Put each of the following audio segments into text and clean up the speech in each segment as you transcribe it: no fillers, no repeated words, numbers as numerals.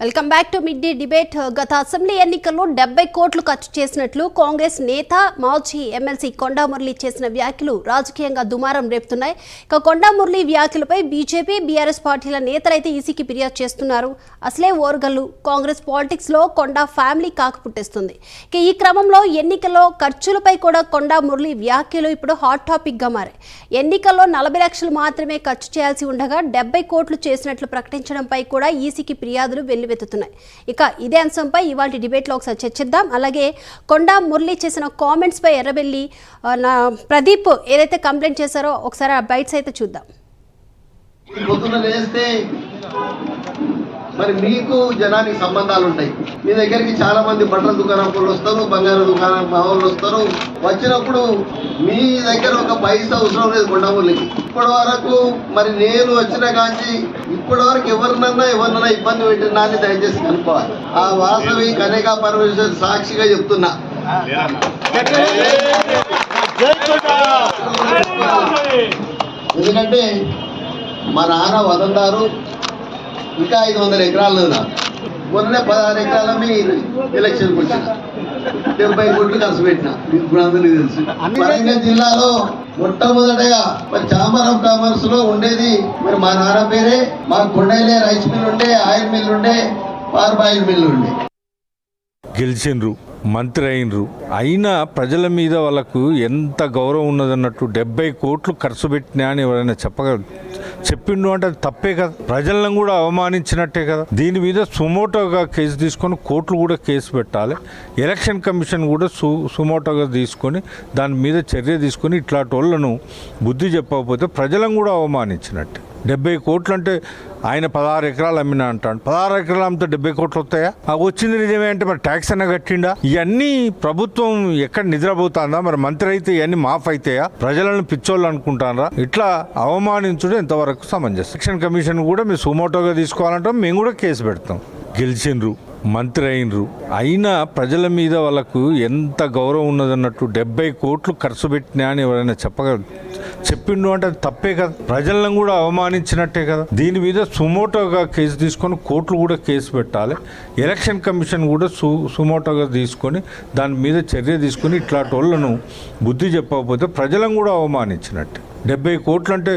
Welcome back to mid day debate. గత assembly ఎన్నికల్లో 70 కోట్లు ఖర్చు చేసినట్లు కాంగ్రెస్ నేత మాజీ ఎమ్మెల్సీ కొండా మురళి చేసిన వ్యాఖ్యలు రాజకీయంగా దుమారం రేపుతున్నాయి. ఇక కొండా మురళి వ్యాఖ్యలపై బీజేపీ బీఆర్ఎస్ పార్టీల నేతలైతే ఈసీకి ఫిర్యాదు చేస్తున్నారు. అసలే ఓర్గల్లు కాంగ్రెస్ పాలిటిక్స్ లో కొండా ఫ్యామిలీ కాకపుట్టేస్తుంది. ఇక ఈ క్రమంలో ఎన్నికల్లో ఖర్చులపై కూడా కొండా మురళి వ్యాఖ్యలు ఇప్పుడు హాట్ టాపిక్ గా మారాయి. ఎన్నికల్లో 40 లక్షలు మాత్రమే ఖర్చు చేయాల్సి ఉండగా 70 కోట్లు చేసినట్లు ప్రకటించడంపై కూడా ఈసీకి ఫిర్యాదులు వెల్లువెత్తుతున్నాయి. ఇక ఇదే అంశంపై ఇవాళ డిబేట్లో ఒకసారి చర్చిద్దాం. అలాగే కొండా మురళి చేసిన కామెంట్స్ పై ఎర్రబెల్లి ప్రదీప్ ఏదైతే కంప్లైంట్ చేశారో ఒకసారి ఆ బైట్స్ అయితే చూద్దాం. మరి మీకు జనానికి సంబంధాలు ఉంటాయి. మీ దగ్గరికి చాలా మంది బట్టల దుకాణం వాళ్ళు వస్తారు, బంగారు దుకాణం వాళ్ళు వస్తారు. వచ్చినప్పుడు మీ దగ్గర ఒక పైసా అవసరం లేదు కొండమూలికి. ఇప్పటి వరకు మరి నేను వచ్చిన కాంచి ఇప్పటి వరకు ఎవరినన్నా ఇబ్బంది పెట్టినా అని దయచేసి కనుక్కోవాలి. ఆ వాసవి కనేకా పరమేశ్వర్ సాక్షిగా చెప్తున్నా. ఎందుకంటే మా నాన్న వదందారు ఇంకా 500 ఎకరాలు నాకు మొన్ననే 16 ఎకరాల మీద ఎలక్షన్కి వచ్చిన 70 కోట్లు ఖర్చు పెట్టిన. ఇప్పుడు అందరికీ తెలుసు. వరంగల్ జిల్లాలో మొట్టమొదటగా మరి ఛాంబర్ ఆఫ్ కామర్స్ లో ఉండేది మరి మా నాన్న పేరే. మా కొండైలే రైస్ మిల్ ఉండే, ఆయిల్ మిల్ ఉండే, పార్బ్ ఆయిల్ మిల్ ఉండే. గెలిచిండ్రు, మంత్రి అయినరు, అయినా ప్రజల మీద వాళ్ళకు ఎంత గౌరవం ఉన్నదన్నట్టు 70 కోట్లు ఖర్చు పెట్టినా అని ఎవరైనా చెప్పిండు అంటే అది తప్పే కదా. ప్రజలను కూడా అవమానించినట్టే కదా. దీని మీద సుమోటోగా కేసు తీసుకొని కోర్టులు కూడా కేసు పెట్టాలి. ఎలక్షన్ కమిషన్ కూడా సుమోటోగా తీసుకొని దాని మీద చర్య తీసుకొని ఇట్లాంటి వాళ్ళను బుద్ధి చెప్పకపోతే ప్రజలను కూడా అవమానించినట్టే. 70 కోట్లు అంటే ఆయన 16 ఎకరాలు అమ్మినా అంటాడు. 16 ఎకరాలు అమ్మితే 70 కోట్లు వస్తాయా? వచ్చింది నిజమే అంటే మరి ట్యాక్స్ అన్న కట్టిండా? ఇవన్నీ ప్రభుత్వం ఎక్కడ నిద్రపోతుందా? మరి మంత్రి అయితే ఇవన్నీ మాఫ్ అవుతాయా? ప్రజలను పిచ్చోళ్ళు అనుకుంటారా? ఇట్లా అవమానించడం ఎంతవరకు సమంజసం? ఎలక్షన్ కమిషన్ కూడా మీరు సుమోటోగా తీసుకోవాలంటాం, మేము కూడా కేసు పెడతాం. గెలిచిండ్రు, మంత్రి అయినరు, అయినా ప్రజల మీద వాళ్ళకు ఎంత గౌరవం ఉన్నదన్నట్టు 70 కోట్లు ఖర్చు పెట్టినా అని ఎవరైనా చెప్పిండు అంటే అది తప్పే కదా. ప్రజలను కూడా అవమానించినట్టే కదా. దీని మీద సుమోటోగా కేసు తీసుకొని కోర్టులు కూడా కేసు పెట్టాలి. ఎలక్షన్ కమిషన్ కూడా సుమోటోగా తీసుకొని దాని మీద చర్య తీసుకొని ఇట్లాంటి వాళ్ళను బుద్ధి చెప్పకపోతే ప్రజలను కూడా అవమానించినట్టే. 70 కోట్లు అంటే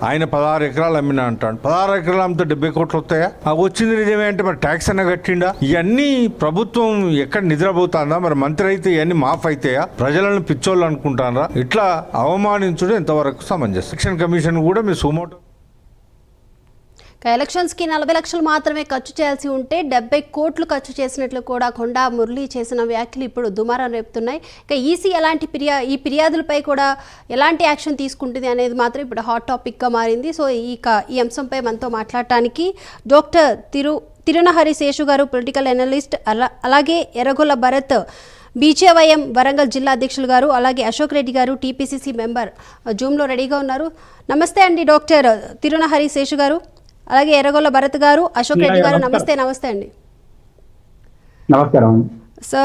ఆయన 16 ఎకరాలు అమ్మినా అంటాడు. 16 ఎకరాలు అమ్మితే 70 కోట్లు వస్తాయా? వచ్చింది నిజమే అంటే మరి ట్యాక్స్ అన్న కట్టిండా? ఇవన్నీ ప్రభుత్వం ఎక్కడ నిద్రపోతుందా? మరి మంత్రి అయితే ఇవన్నీ మాఫ్ అవుతాయా? ప్రజలను పిచ్చోళ్ళు అనుకుంటారా? ఇట్లా అవమానించడం ఎంతవరకు సమంజసం? ఎలక్షన్ కమిషన్ కూడా మీరు సుమోటో ఎలక్షన్స్కి 40 లక్షలు మాత్రమే ఖర్చు చేయాల్సి ఉంటే 70 కోట్లు ఖర్చు చేసినట్లు కూడా కొండా మురళి చేసిన వ్యాఖ్యలు ఇప్పుడు దుమారం రేపుతున్నాయి. ఇక ఈసీ ఎలాంటి ఈ ఫిర్యాదులపై కూడా ఎలాంటి యాక్షన్ తీసుకుంటుంది అనేది మాత్రం ఇప్పుడు హాట్ టాపిక్గా మారింది. సో ఈ అంశంపై మనతో మాట్లాడటానికి డాక్టర్ తిరునహరి శేషు గారు, పొలిటికల్ అనలిస్ట్, అలాగే ఎర్రగొల్ల భరత్ బీజేవైఎం వరంగల్ జిల్లా అధ్యక్షులు గారు, అలాగే అశోక్ రెడ్డి గారు టీపీసీసీ మెంబర్ జూమ్లో రెడీగా ఉన్నారు. నమస్తే అండి డాక్టర్ తిరునహరి శేషు గారు, అలాగే ఎర్రగొల్ల భరత్ గారు, అశోక్ రెడ్డి గారు. నమస్తే అండి. నమస్కారం. సో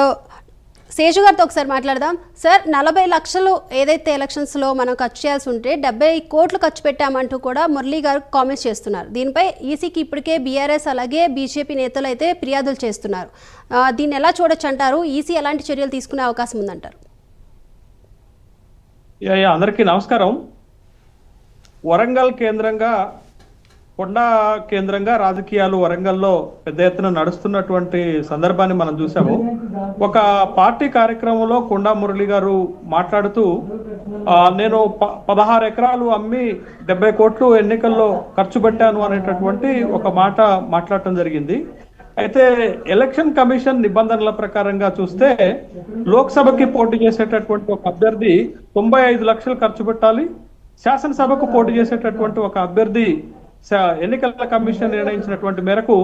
శేషు గారితో ఒకసారి మాట్లాడదాం. సార్, 40 లక్షలు ఏదైతే ఎలక్షన్స్లో మనం ఖర్చు చేయాల్సి ఉంటే 70 కోట్లు ఖర్చు పెట్టామంటూ కూడా మురళీ గారు కామెంట్స్ చేస్తున్నారు. దీనిపై ఈసీకి ఇప్పటికే బీఆర్ఎస్ అలాగే బీజేపీ నేతలు అయితే ఫిర్యాదులు చేస్తున్నారు. దీన్ని ఎలా చూడొచ్చు అంటారు? ఈసీ ఎలాంటి చర్యలు తీసుకునే అవకాశం ఉందంటారు? అందరికీ నమస్కారం. వరంగల్ కేంద్రంగా, కొండా కేంద్రంగా రాజకీయాలు వరంగల్లో పెద్ద ఎత్తున నడుస్తున్నటువంటి సందర్భాన్ని మనం చూసాము. ఒక పార్టీ కార్యక్రమంలో కొండా మురళి గారు మాట్లాడుతూ నేను 16 ఎకరాలు అమ్మి 70 కోట్లు ఎన్నికల్లో ఖర్చు పెట్టాను అనేటటువంటి ఒక మాట మాట్లాడటం జరిగింది. అయితే ఎలక్షన్ కమిషన్ నిబంధనల ప్రకారంగా చూస్తే లోక్సభకి పోటీ చేసేటటువంటి ఒక అభ్యర్థి 95 లక్షలు ఖర్చు పెట్టాలి. శాసనసభకు పోటీ చేసేటటువంటి ఒక అభ్యర్థి ఎన్నికల కమిషన్ నిర్ణయించినటువంటి మేరకు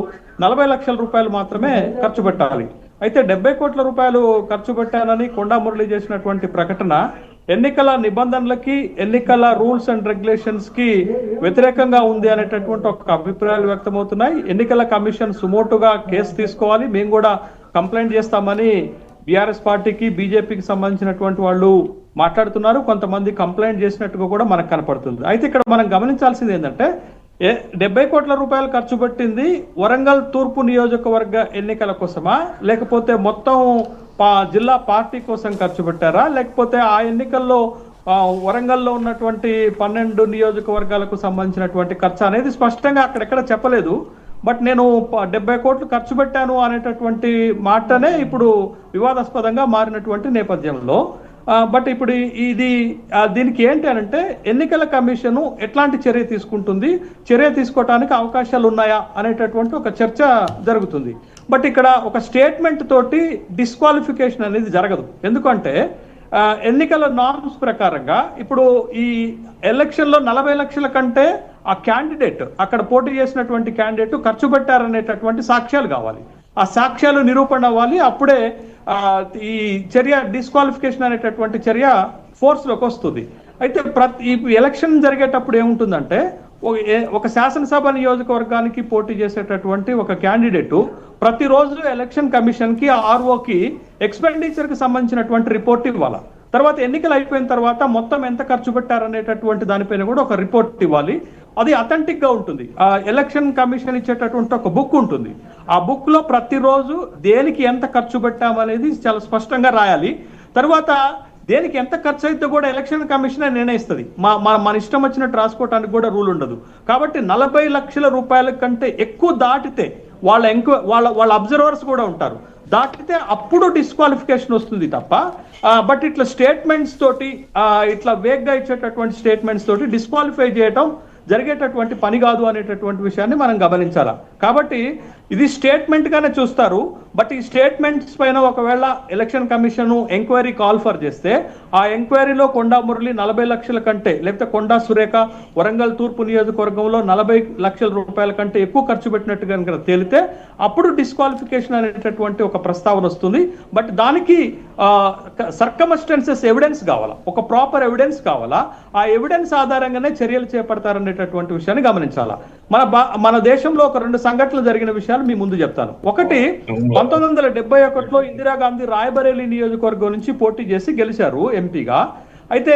40 లక్షల రూపాయలు మాత్రమే ఖర్చు పెట్టాలి. అయితే 70 కోట్ల రూపాయలు ఖర్చు పెట్టానని కొండా మురళి చేసినటువంటి ప్రకటన ఎన్నికల నిబంధనలకి, ఎన్నికల రూల్స్ అండ్ రెగ్యులేషన్స్ కి వ్యతిరేకంగా ఉంది అనేటటువంటి ఒక అభిప్రాయాలు వ్యక్తమవుతున్నాయి. ఎన్నికల కమిషన్ సుమోటుగా కేసు తీసుకోవాలి, మేము కూడా కంప్లైంట్ చేస్తామని బీఆర్ఎస్ పార్టీకి, బీజేపీకి సంబంధించినటువంటి వాళ్ళు మాట్లాడుతున్నారు. కొంతమంది కంప్లైంట్ చేసినట్టుగా కూడా మనకు కనపడుతుంది. అయితే ఇక్కడ మనం గమనించాల్సింది ఏంటంటే 70 కోట్ల రూపాయలు ఖర్చు పెట్టింది వరంగల్ తూర్పు నియోజకవర్గ ఎన్నికల కోసమా, లేకపోతే మొత్తం జిల్లా పార్టీ కోసం ఖర్చు పెట్టారా, లేకపోతే ఆ ఎన్నికల్లో వరంగల్లో ఉన్నటువంటి 12 నియోజకవర్గాలకు సంబంధించినటువంటి ఖర్చు అనేది స్పష్టంగా అక్కడెక్కడ చెప్పలేదు. బట్ నేను 70 కోట్లు ఖర్చు పెట్టాను అనేటటువంటి మాటనే ఇప్పుడు వివాదాస్పదంగా మారినటువంటి నేపథ్యంలో బట్ ఇప్పుడు ఇది దీనికి ఏంటి అనంటే ఎన్నికల కమిషను ఎట్లాంటి చర్య తీసుకుంటుంది, చర్య తీసుకోవడానికి అవకాశాలు ఉన్నాయా అనేటటువంటి ఒక చర్చ జరుగుతుంది. బట్ ఇక్కడ ఒక స్టేట్మెంట్ తోటి డిస్క్వాలిఫికేషన్ అనేది జరగదు. ఎందుకంటే ఎన్నికల నార్మ్స్ ప్రకారంగా ఇప్పుడు ఈ ఎలక్షన్లో 40 లక్షల కంటే ఆ క్యాండిడేట్ అక్కడ పోటీ చేసినటువంటి క్యాండిడేట్ ఖర్చు పెట్టారనేటటువంటి సాక్ష్యాలు కావాలి. ఆ సాక్ష్యాలు నిరూపణ అవ్వాలి. అప్పుడే ఈ చర్య డిస్క్వాలిఫికేషన్ అనేటటువంటి చర్య ఫోర్స్లోకి వస్తుంది. అయితే ఈ ఎలక్షన్ జరిగేటప్పుడు ఏముంటుందంటే ఒక శాసనసభ నియోజకవర్గానికి పోటీ చేసేటటువంటి ఒక క్యాండిడేటు ప్రతిరోజు ఎలక్షన్ కమిషన్కి ఆర్ఓకి ఎక్స్పెండిచర్కి సంబంధించినటువంటి రిపోర్ట్ ఇవ్వాలి. తర్వాత ఎన్నికలు అయిపోయిన తర్వాత మొత్తం ఎంత ఖర్చు పెట్టారనేటటువంటి దానిపైన కూడా ఒక రిపోర్ట్ ఇవ్వాలి. అది అథెంటిక్గా ఉంటుంది. ఎలక్షన్ కమిషన్ ఇచ్చేటటువంటి ఒక బుక్ ఉంటుంది. ఆ బుక్లో ప్రతిరోజు దేనికి ఎంత ఖర్చు పెట్టామనేది చాలా స్పష్టంగా రాయాలి. తర్వాత దేనికి ఎంత ఖర్చు అయితే కూడా ఎలక్షన్ కమిషన్ నిర్ణయిస్తుంది. మన ఇష్టం వచ్చినట్టు రాసుకోవడానికి కూడా రూల్ ఉండదు. కాబట్టి 40 లక్షల రూపాయల కంటే ఎక్కువ దాటితే వాళ్ళ అబ్జర్వర్స్ కూడా ఉంటారు. దాటితే అప్పుడు డిస్క్వాలిఫికేషన్ వస్తుంది తప్ప బట్ ఇట్లా స్టేట్మెంట్స్ తోటి ఇట్లా వేగ్గా ఇచ్చేటటువంటి స్టేట్మెంట్స్ తోటి డిస్క్వాలిఫై చేయటం జరిగేటటువంటి పని కాదు అనేటటువంటి విషయాన్ని మనం గమనించాలా. కాబట్టి ఇది స్టేట్మెంట్ గానే చూస్తారు. బట్ ఈ స్టేట్మెంట్స్ పైన ఒకవేళ election commission enquiry call for చేస్తే ఆ ఎంక్వైరీలో కొండా మురళి 40 లక్షల కంటే లేకపోతే కొండా సురేఖ వరంగల్ తూర్పు నియోజకవర్గంలో 40 లక్షల రూపాయల కంటే ఎక్కువ ఖర్చు పెట్టినట్టు కనుక తేలితే అప్పుడు డిస్క్వాలిఫికేషన్ అనేటటువంటి ఒక ప్రస్తావన వస్తుంది. బట్ దానికి సర్కమస్టెన్సెస్ ఎవిడెన్స్ కావాలా, ఒక ప్రాపర్ ఎవిడెన్స్ కావాలా. ఆ ఎవిడెన్స్ ఆధారంగానే చర్యలు చేపడతారనేటటువంటి విషయాన్ని గమనించాలా. మన దేశంలో ఒక 2 సంఘటనలు జరిగిన విషయాలు మీ ముందు చెప్తాను. ఒకటి 1971లో ఇందిరాగాంధీ రాయబరేలీ నియోజకవర్గం నుంచి పోటీ చేసి గెలిచారు ఎంపీగా. అయితే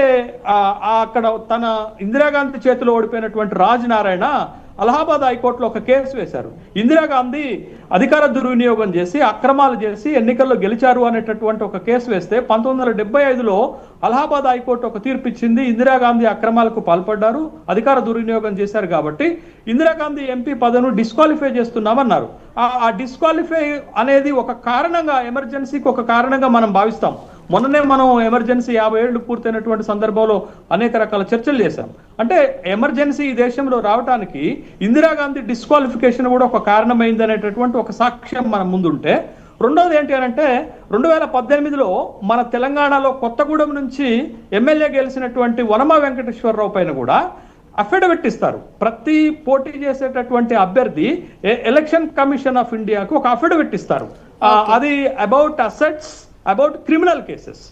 అక్కడ తన ఇందిరాగాంధీ చేతిలో ఓడిపోయినటువంటి రాజ్ నారాయణ అలహాబాద్ హైకోర్టులో ఒక కేసు వేశారు. ఇందిరాగాంధీ అధికార దుర్వినియోగం చేసి అక్రమాలు చేసి ఎన్నికల్లో గెలిచారు అనేటటువంటి ఒక కేసు వేస్తే 1975లో అలహాబాద్ హైకోర్టు ఒక తీర్పు ఇచ్చింది. ఇందిరాగాంధీ అక్రమాలకు పాల్పడ్డారు, అధికార దుర్వినియోగం చేశారు కాబట్టి ఇందిరాగాంధీ ఎంపీ పదవిని డిస్క్వాలిఫై చేస్తున్నామన్నారు. ఆ డిస్క్వాలిఫై అనేది ఒక కారణంగా, ఎమర్జెన్సీకి ఒక కారణంగా మనం భావిస్తాం. మొన్ననే మనం ఎమర్జెన్సీ 50 ఏళ్లు పూర్తయినటువంటి సందర్భంలో అనేక రకాల చర్చలు చేశాం. అంటే ఎమర్జెన్సీ ఈ దేశంలో రావడానికి ఇందిరాగాంధీ డిస్క్వాలిఫికేషన్ కూడా ఒక కారణమైంది అనేటటువంటి ఒక సాక్ష్యం మన ముందుంటే, రెండోది ఏంటి అంటే 2018లో మన తెలంగాణలో కొత్తగూడెం నుంచి ఎమ్మెల్యే గెలిచినటువంటి వనమా వెంకటేశ్వరరావు పైన కూడా అఫిడవిట్ ఇస్తారు. ప్రతి పోటీ చేసేటటువంటి అభ్యర్థి ఎలక్షన్ కమిషన్ ఆఫ్ ఇండియాకు ఒక అఫిడవిట్ ఇస్తారు. అది about assets, about criminal cases.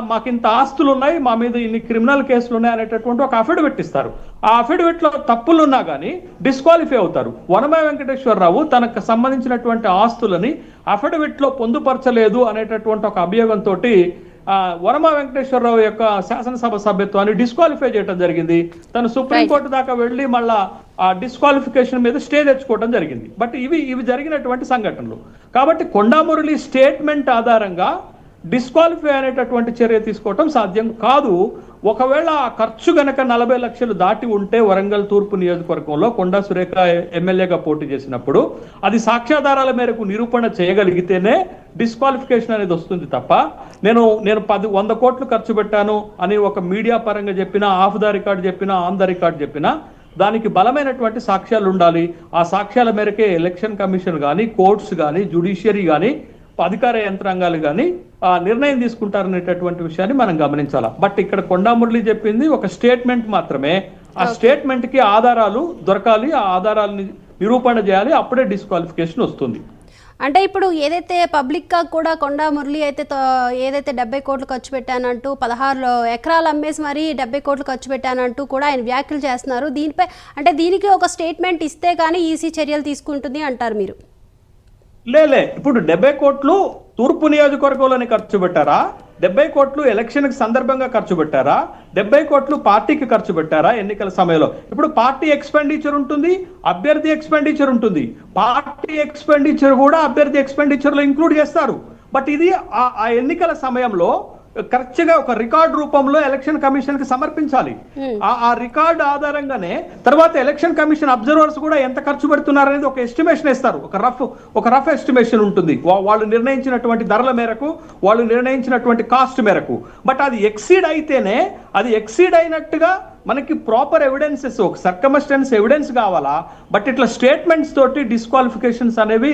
మాకింత ఆస్తులు ఉన్నాయి, మా మీద ఇన్ని క్రిమినల్ కేసులు ఉన్నాయి అనేటటువంటి ఒక అఫిడవిట్ ఇస్తారు. ఆ అఫిడవిట్లో తప్పులు ఉన్నా కానీ డిస్క్వాలిఫై అవుతారు. వనమా వెంకటేశ్వరరావు తనకు సంబంధించినటువంటి ఆస్తులని అఫిడవిట్లో పొందుపరచలేదు అనేటటువంటి ఒక అభియోగంతో వనమా వెంకటేశ్వరరావు యొక్క శాసనసభ సభ్యత్వాన్ని డిస్క్వాలిఫై చేయడం జరిగింది. తను సుప్రీంకోర్టు దాకా వెళ్ళి మళ్ళా ఆ డిస్క్వాలిఫికేషన్ మీద స్టే తెచ్చుకోవడం జరిగింది. బట్ ఇవి జరిగినటువంటి సంఘటనలు. కాబట్టి కొండా మురళి స్టేట్మెంట్ ఆధారంగా డిస్క్వాలిఫై అనేటటువంటి చర్య తీసుకోవటం సాధ్యం కాదు. ఒకవేళ ఆ ఖర్చు గనక 40 లక్షలు దాటి ఉంటే వరంగల్ తూర్పు నియోజకవర్గంలో కొండా సురేఖ ఎమ్మెల్యేగా పోటీ చేసినప్పుడు అది సాక్ష్యాధారాల మేరకు నిరూపణ చేయగలిగితేనే డిస్క్వాలిఫికేషన్ అనేది వస్తుంది తప్ప నేను 100 కోట్లు ఖర్చు పెట్టాను అని ఒక మీడియా పరంగా చెప్పినా, ఆఫ్ ద రికార్డ్ చెప్పినా, ఆన్ ద రికార్డ్ చెప్పినా దానికి బలమైనటువంటి సాక్ష్యాలు ఉండాలి. ఆ సాక్ష్యాల మేరకే ఎలక్షన్ కమిషన్ కానీ, కోర్ట్స్ కానీ, జ్యుడిషియరీ కానీ, అధికార యంత్రాంగాలు కానీ నిర్ణయం తీసుకుంటారనేటటువంటి విషయాన్ని మనం గమనించాలి. బట్ ఇక్కడ కొండా మురళి చెప్పింది ఒక స్టేట్మెంట్ మాత్రమే. ఆ స్టేట్మెంట్ కి ఆధారాలు దొరకాలి, ఆ ఆధారాలని నిరూపణ చేయాలి, అప్పుడే డిస్క్వాలిఫికేషన్ వస్తుంది. అంటే ఇప్పుడు ఏదైతే పబ్లిక్గా కూడా కొండా మురళి అయితే ఏదైతే 70 కోట్లు ఖర్చు పెట్టానంటూ 16 ఎకరాలు అమ్మేసి మరి 70 కోట్లు ఖర్చు పెట్టానంటూ కూడా ఆయన వ్యాఖ్యలు చేస్తున్నారు. దీనిపై అంటే దీనికి ఒక స్టేట్మెంట్ ఇస్తే కానీ ఈసీ చర్యలు తీసుకుంటుంది అంటారు మీరు? లేలే, ఇప్పుడు 70 కోట్లు తూర్పు నియోజకవర్గంలోనే ఖర్చు పెట్టారా, 70 కోట్లు ఎలక్షన్ కి సందర్భంగా ఖర్చు పెట్టారా, 70 కోట్లు పార్టీకి ఖర్చు పెట్టారా ఎన్నికల సమయంలో? ఇప్పుడు పార్టీ ఎక్స్పెండిచర్ ఉంటుంది, అభ్యర్థి ఎక్స్పెండిచర్ ఉంటుంది. పార్టీ ఎక్స్పెండిచర్ కూడా అభ్యర్థి ఎక్స్పెండిచర్ లో ఇంక్లూడ్ చేస్తారు. బట్ ఇది ఆ ఎన్నికల సమయంలో కరెక్ట్గా ఒక రికార్డ్ రూపంలో ఎలక్షన్ కమిషన్ కి సమర్పించాలి. ఆ రికార్డ్ ఆధారంగానే తర్వాత ఎలక్షన్ కమిషన్ అబ్జర్వర్స్ కూడా ఎంత ఖర్చు పెడుతున్నారు అనేది ఒక ఎస్టిమేషన్ ఇస్తారు. ఒక రఫ్ ఎస్టిమేషన్ ఉంటుంది వాళ్ళు నిర్ణయించినటువంటి ధరల మేరకు, వాళ్ళు నిర్ణయించినటువంటి కాస్ట్ మేరకు. బట్ అది ఎక్సీడ్ అయితేనే, అది ఎక్సీడ్ అయినట్టుగా మనకి ప్రాపర్ ఎవిడెన్సెస్, ఒక సర్కమస్టెన్స్ ఎవిడెన్స్ కావాలా. బట్ ఇట్లా స్టేట్మెంట్స్ తోటి డిస్క్వాలిఫికేషన్స్ అనేవి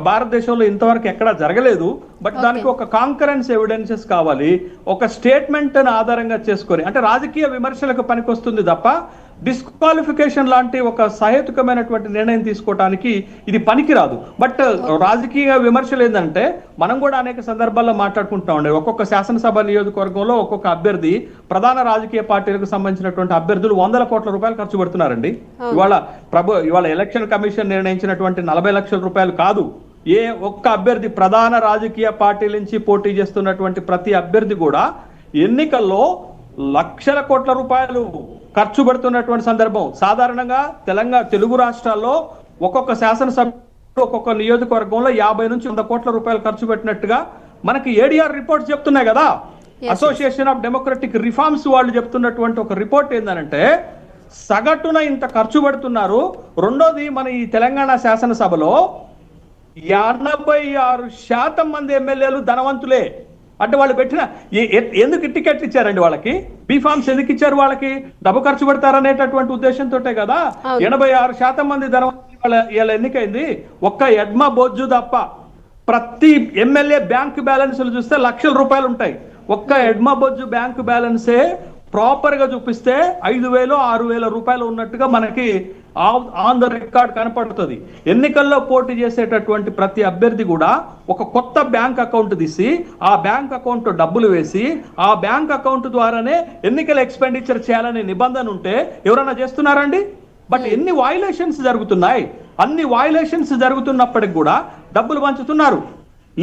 భారతదేశంలో ఇంతవరకు ఎక్కడా జరగలేదు. బట్ దానికి ఒక కాంకరెన్స్ ఎవిడెన్సెస్ కావాలి. ఒక స్టేట్మెంట్ ఆధారంగా చేసుకొని, అంటే రాజకీయ విమర్శలకు పనికొస్తుంది తప్ప డిస్క్వాలిఫికేషన్ లాంటి ఒక సహేతుకమైనటువంటి నిర్ణయం తీసుకోవడానికి ఇది పనికిరాదు. బట్ రాజకీయ విమర్శలు ఏంటంటే మనం కూడా అనేక సందర్భాల్లో మాట్లాడుకుంటా ఉండే, ఒక్కొక్క శాసనసభ నియోజకవర్గంలో ఒక్కొక్క అభ్యర్థి, ప్రధాన రాజకీయ పార్టీలకు సంబంధించినటువంటి అభ్యర్థులు 100 కోట్ల రూపాయలు ఖర్చు పెడుతున్నారండి. ఇవాళ ఎలక్షన్ కమిషన్ నిర్ణయించినటువంటి 40 లక్షల రూపాయలు కాదు. ఏ ఒక్క అభ్యర్థి, ప్రధాన రాజకీయ పార్టీ నుంచి పోటీ చేస్తున్నటువంటి ప్రతి అభ్యర్థి కూడా ఎన్నికల్లో లక్షల కోట్ల రూపాయలు ఖర్చు పెడుతున్నటువంటి సందర్భం. సాధారణంగా తెలుగు రాష్ట్రాల్లో ఒక్కొక్క శాసనసభ ఒక్కొక్క నియోజకవర్గంలో 50 నుంచి 100 కోట్ల రూపాయలు ఖర్చు పెట్టినట్టుగా మనకి ఏడీఆర్ రిపోర్ట్స్ చెప్తున్నాయి కదా. అసోసియేషన్ ఆఫ్ డెమోక్రటిక్ రిఫార్మ్స్ వాళ్ళు చెప్తున్నటువంటి ఒక రిపోర్ట్ ఏంటంటే సగటున ఇంత ఖర్చు పెడుతున్నారు. రెండోది, మన ఈ తెలంగాణ శాసనసభలో 86% మంది ఎమ్మెల్యేలు ధనవంతులే. అంటే వాళ్ళు పెట్టిన ఎందుకు టికెట్లు ఇచ్చారండి వాళ్ళకి? బీఫామ్స్ ఎందుకు ఇచ్చారు? వాళ్ళకి డబ్బు ఖర్చు పెడతారనేటటువంటి ఉద్దేశంతో కదా. 86% మంది ధనవంతులు ఇలా ఎన్నికైంది. ఒక్క ఎడ్మ బొజ్జు తప్ప ప్రతి ఎమ్మెల్యే బ్యాంక్ బ్యాలెన్స్లు చూస్తే లక్షల రూపాయలు ఉంటాయి. ఒక్క ఎడ్మ బొజ్జు బ్యాంక్ బ్యాలెన్సే ప్రాపర్ గా చూపిస్తే 5,000 6,000 రూపాయలు ఉన్నట్టుగా మనకి ఆన్ ద రికార్డ్ కనపడుతుంది. ఎన్నికల్లో పోటీ చేసేటటువంటి ప్రతి అభ్యర్థి కూడా ఒక కొత్త బ్యాంక్ అకౌంట్ తీసి ఆ బ్యాంక్ అకౌంట్ డబ్బులు వేసి ఆ బ్యాంక్ అకౌంట్ ద్వారానే ఎన్నికల ఎక్స్పెండిచర్ చేయాలనే నిబంధన ఉంటే ఎవరైనా చేస్తున్నారండి? బట్ ఎన్ని వయలేషన్స్ జరుగుతున్నాయి. అన్ని వయలేషన్స్ జరుగుతున్నప్పటికి కూడా డబ్బులు పంచుతున్నారు,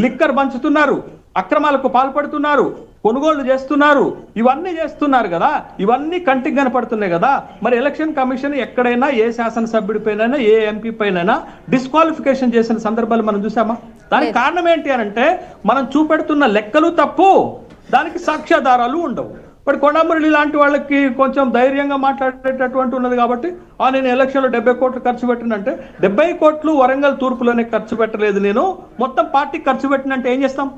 లిక్కర్ పంచుతున్నారు, అక్రమాలకు పాల్పడుతున్నారు, కొనుగోళ్లు చేస్తున్నారు, ఇవన్నీ చేస్తున్నారు కదా. ఇవన్నీ కంటికి కనపడుతున్నాయి కదా. మరి ఎలక్షన్ కమిషన్ ఎక్కడైనా ఏ శాసనసభ్యుడి పైన, ఏ ఎంపీ పైన డిస్క్వాలిఫికేషన్ చేసిన సందర్భాలు మనం చూసామా? దానికి కారణం ఏంటి అని అంటే మనం చూపెడుతున్న లెక్కలు తప్పు, దానికి సాక్ష్యాధారాలు ఉండవు. ఇప్పుడు కొండమురళి లాంటి వాళ్ళకి కొంచెం ధైర్యంగా మాట్లాడేటటువంటి ఉన్నది కాబట్టి నేను ఎలక్షన్లో 70 కోట్లు ఖర్చు పెట్టినంటే 70 కోట్లు వరంగల్ తూర్పులోనే ఖర్చు పెట్టలేదు, నేను మొత్తం పార్టీకి ఖర్చు పెట్టినంటే ఏం చేస్తాం?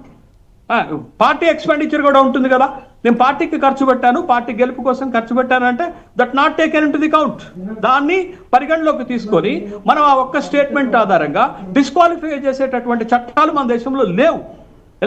పార్టీ ఎక్స్పెండిచర్ కూడా ఉంటుంది కదా. నేను పార్టీకి ఖర్చు పెట్టాను, పార్టీ గెలుపు కోసం ఖర్చు పెట్టాను అంటే that not taken in to the count. దాన్ని పరిగణలోకి తీసుకొని మనం ఆ ఒక్క స్టేట్మెంట్ ఆధారంగా డిస్క్వాలిఫై చేసేటటువంటి చట్టాలు మన దేశంలో లేవు.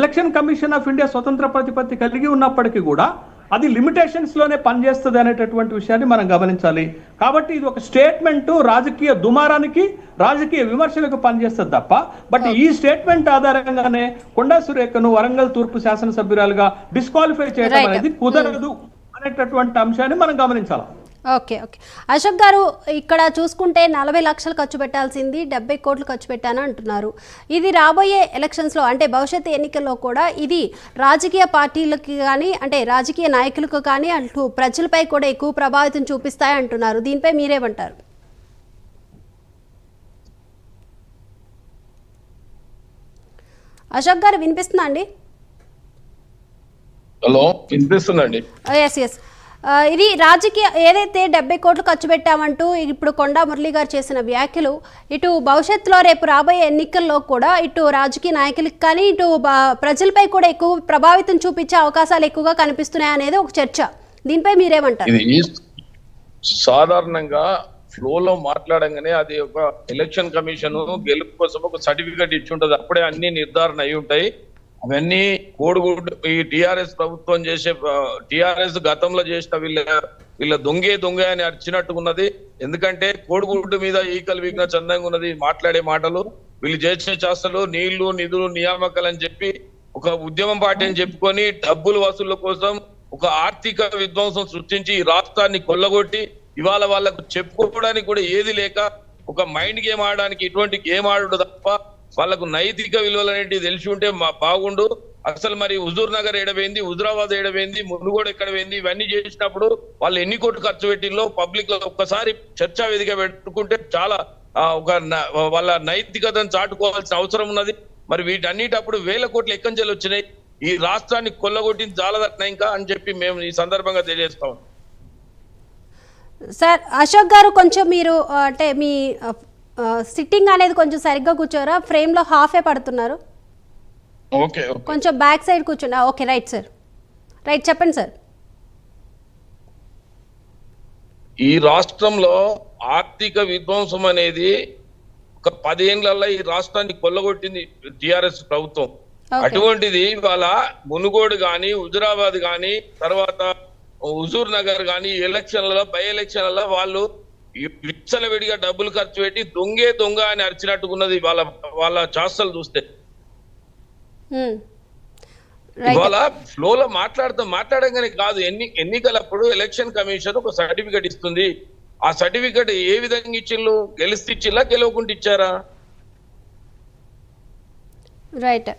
ఎలక్షన్ కమిషన్ ఆఫ్ ఇండియా స్వతంత్ర ప్రతిపత్తి కలిగి ఉన్నప్పటికీ కూడా అది లిమిటేషన్స్ లోనే పనిచేస్తుంది అనేటటువంటి విషయాన్ని మనం గమనించాలి. కాబట్టి ఇది ఒక స్టేట్మెంట్ రాజకీయ దుమారానికి, రాజకీయ విమర్శలకు పనిచేస్తుంది తప్ప బట్ ఈ స్టేట్మెంట్ ఆధారంగానే కొండా సురేఖను వరంగల్ తూర్పు శాసనసభ్యురాలుగా డిస్క్వాలిఫై చేయడం అనేది కుదరదు అనేటటువంటి అంశాన్ని మనం గమనించాలి. ఓకే. అశోక్ గారు, ఇక్కడ చూసుకుంటే 40 లక్షలు ఖర్చు పెట్టాల్సింది 70 కోట్లు ఖర్చు పెట్టాను అంటున్నారు. ఇది రాబోయే ఎలక్షన్స్లో అంటే భవిష్యత్తు ఎన్నికల్లో కూడా ఇది రాజకీయ పార్టీలకు కానీ, అంటే రాజకీయ నాయకులకు కానీ, అటు ప్రజలపై కూడా ఎక్కువ ప్రభావితం చూపిస్తాయి అంటున్నారు. దీనిపై మీరేమంటారు? అశోక్ గారు వినిపిస్తుందా అండి? హలో, వినిపిస్తుందండి. ఎస్. ఇది రాజకీయ ఏదైతే 70 కోట్లు ఖర్చు పెట్టామంటూ ఇప్పుడు కొండా మురళి గారు చేసిన వ్యాఖ్యలు ఇటు భవిష్యత్తులో రేపు రాబోయే ఎన్నికల్లో కూడా ఇటు రాజకీయ నాయకులకు కానీ ఇటు ప్రజలపై కూడా ఎక్కువ ప్రభావితం చూపించే అవకాశాలు ఎక్కువగా కనిపిస్తున్నాయి అనేది ఒక చర్చ. దీనిపై మీరేమంటారు? ఇది సాధారణంగా ఫ్లోలో మాట్లాడంగానే అది ఒక ఎలక్షన్ కమిషన్ గెలుపు కోసం ఒక సర్టిఫికెట్ ఇచ్చి ఉంటుంది, అప్పుడే అన్ని నిర్ధారణ అయి ఉంటాయి. అవన్నీ కోడిగుడ్డు ఈ టిఆర్ఎస్ ప్రభుత్వం చేసే, టిఆర్ఎస్ గతంలో చేసిన వీళ్ళ దొంగ అని అర్చినట్టుకున్నది. ఎందుకంటే కోడిగుడ్డు మీద ఈకలు వీగిన చందంగా ఉన్నది మాట్లాడే మాటలు. వీళ్ళు చేసే చేష్టలు నీళ్లు నిధులు నియామకాలు అని చెప్పి ఒక ఉద్యమం పార్టీ అని చెప్పుకొని డబ్బులు వసూళ్ల కోసం ఒక ఆర్థిక విధ్వంసం సృష్టించి ఈ రాష్ట్రాన్ని కొల్లగొట్టి ఇవాళ వాళ్ళకు చెప్పుకోవడానికి కూడా ఏది లేక ఒక మైండ్ గేమ్ ఆడడానికి ఇటువంటి గేమ్ ఆడు తప్ప వాళ్ళకు నైతిక విలువలు అనేటివి తెలిసి ఉంటే బాగుండు. అసలు మరి హుజూర్ నగర్ ఏడవేంది, హుజురాబాద్ ఏడవేంది, మునుగోడు ఎక్కడ పోయింది, ఇవన్నీ చేసినప్పుడు వాళ్ళు ఎన్ని కోట్లు ఖర్చు పెట్టిందో పబ్లిక్ లో ఒక్కసారి చర్చా వేదిక పెట్టుకుంటే చాలా వాళ్ళ నైతికతను చాటుకోవాల్సిన అవసరం ఉన్నది. మరి వీటన్నిటప్పుడు వేల కోట్లు ఎక్కంచెలు వచ్చినాయి, ఈ రాష్ట్రాన్ని కొల్లగొట్టింది చాలదట్న ఇంకా అని చెప్పి మేము ఈ సందర్భంగా తెలియజేస్తాం. సార్ అశోక్ గారు కొంచెం మీరు అంటే మీ సిట్టింగ్ అనేది కొంచెం సరిగ్గా కూర్చోరా, ఫ్రేమ్లో హాఫే పడుతున్నారు. ఓకే కొంచెం బ్యాక్ సైడ్ కూర్చోండి. ఓకే రైట్ సార్, రైట్ చెప్పండి సార్. ఈ రాష్ట్రంలో ఆర్థిక విధ్వంసం అనేది ఒక 10 ఏళ్లలో ఈ రాష్ట్రాన్ని కొల్లగొట్టింది టిఆర్ఎస్ ప్రభుత్వం. అటువంటిది ఇవాళ మునుగోడు గాని, హుజురాబాద్ గాని, తర్వాత హుజూర్ నగర్ గాని ఎలక్షన్లలో బై ఎలక్షన్లలో వాళ్ళు విచ్చలవిడిగా డబ్బులు ఖర్చు పెట్టి దొంగ అని అరిచినట్టుకున్నది వాళ్ళ చేష్టలు చూస్తే. ఇవాళ ఫ్లోలో మాట్లాడంగానే కాదు, ఎన్నికలప్పుడు ఎలక్షన్ కమిషన్ ఒక సర్టిఫికెట్ ఇస్తుంది. ఆ సర్టిఫికెట్ ఏ విధంగా ఇచ్చిళ్ళు? గెలిస్తే ఇచ్చిల్లా, గెలవకుండా ఇచ్చారా? రైట్.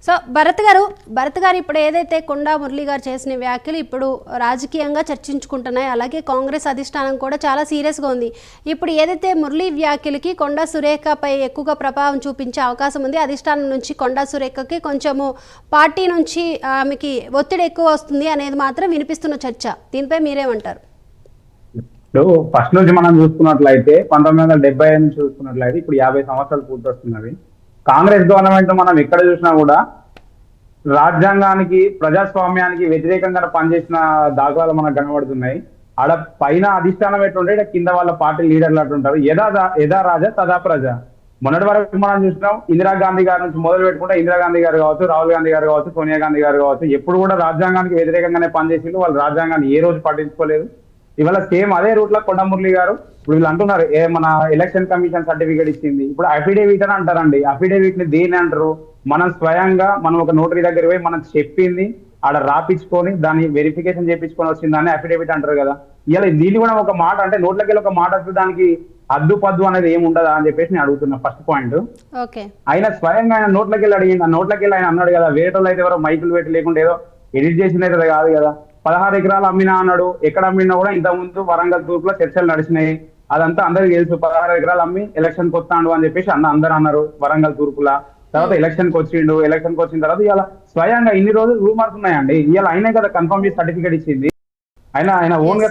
సో భరత్ గారు ఇప్పుడు ఏదైతే కొండా మురళి గారు చేసిన వ్యాఖ్యలు ఇప్పుడు రాజకీయంగా చర్చించుకుంటున్నాయి, అలాగే కాంగ్రెస్ అధిష్టానం కూడా చాలా సీరియస్గా ఉంది. ఇప్పుడు ఏదైతే మురళి వ్యాఖ్యలకి కొండా సురేఖపై ఎక్కువగా ప్రభావం చూపించే అవకాశం ఉంది, అధిష్టానం నుంచి కొండా సురేఖకి కొంచెము పార్టీ నుంచి ఆమెకి ఒత్తిడి ఎక్కువ వస్తుంది అనేది మాత్రం వినిపిస్తున్న చర్చ. దీనిపై మీరేమంటారు? ఇప్పుడు ఫస్ట్ నుంచి మనం చూసుకున్నట్లయితే 1975 నుంచి చూసుకున్నట్లయితే ఇప్పుడు 50 సంవత్సరాలు పూర్తి వస్తున్నది. కాంగ్రెస్ గవర్నమెంట్ మనం ఎక్కడ చూసినా కూడా రాజ్యాంగానికి, ప్రజాస్వామ్యానికి వ్యతిరేకంగా పనిచేసిన దాఖలాలు మనకు కనబడుతున్నాయి. ఆడ పైన అధిష్టానం ఎట్లుంటే కింద వాళ్ళ పార్టీ లీడర్లు అట్లుంటారు. యథా రాజా తదా ప్రజ. మొన్నటి వరకు మనం చూసినాం, ఇందిరాగాంధీ గారి నుంచి మొదలు పెట్టుకుంటే ఇందిరాగాంధీ గారు కావచ్చు, రాహుల్ గాంధీ గారు కావచ్చు, సోనియా గాంధీ గారు కావచ్చు, ఎప్పుడు కూడా రాజ్యాంగానికి వ్యతిరేకంగానే పనిచేసి వాళ్ళు రాజ్యాంగాన్ని ఏ రోజు పట్టించుకోలేదు. ఇవాళ సేమ్ అదే రూట్ లో కొండమురళి గారు ఇప్పుడు వీళ్ళు అంటున్నారు మన ఎలక్షన్ కమిషన్ సర్టిఫికేట్ ఇచ్చింది. ఇప్పుడు అఫిడేవిట్ అని అంటారండి. అఫిడేవిట్ ని దేని అంటారు? మనం స్వయంగా మనం ఒక నోటరీ దగ్గర పోయి మనం చెప్పింది ఆడ రాపించుకొని దాన్ని వెరిఫికేషన్ చేయించుకొని వచ్చింది దాన్ని అఫిడేవిట్ అంటారు కదా. ఇలా దీన్ని కూడా ఒక మాట అంటే నోట్లకి ఒక మాట వస్తే దానికి అద్దు పద్దు అనేది ఏమి ఉండదా అని చెప్పేసి నేను అడుగుతున్నా. First point. ఆయన స్వయంగా ఆయన నోట్లకి వెళ్ళి అడిగింది. ఆ నోట్లకి వెళ్ళి ఆయన అన్నాడు కదా, వేరేటోళ్ళు అయితే ఎవరో మైకులు పెట్టి లేకుంటే ఏదో ఎడిట్ చేసినది కాదు కదా. 16 ఎకరాలు అమ్మినా అన్నాడు. ఎక్కడ అమ్మినా కూడా ఇంతకుముందు వరంగల్ తూర్పులో చర్చలు నడిచినాయి. అదంతా అందరికి తెలుసు. 16 ఎకరాలు అమ్మి ఎలక్షన్ కి వస్తాడు అని చెప్పేసి అందరూ అన్నారు వరంగల్ తూర్పులా. తర్వాత ఎలక్షన్ కి వచ్చిండు. ఎలక్షన్ కి వచ్చిన తర్వాత ఇలా స్వయంగా ఇన్ని రోజులు రూమర్స్ ఉన్నాయండి. ఇవాళ ఆయనే కదా కన్ఫర్మ్ చేసి సర్టిఫికేట్ ఇచ్చింది. ఆయన ఓన్ గా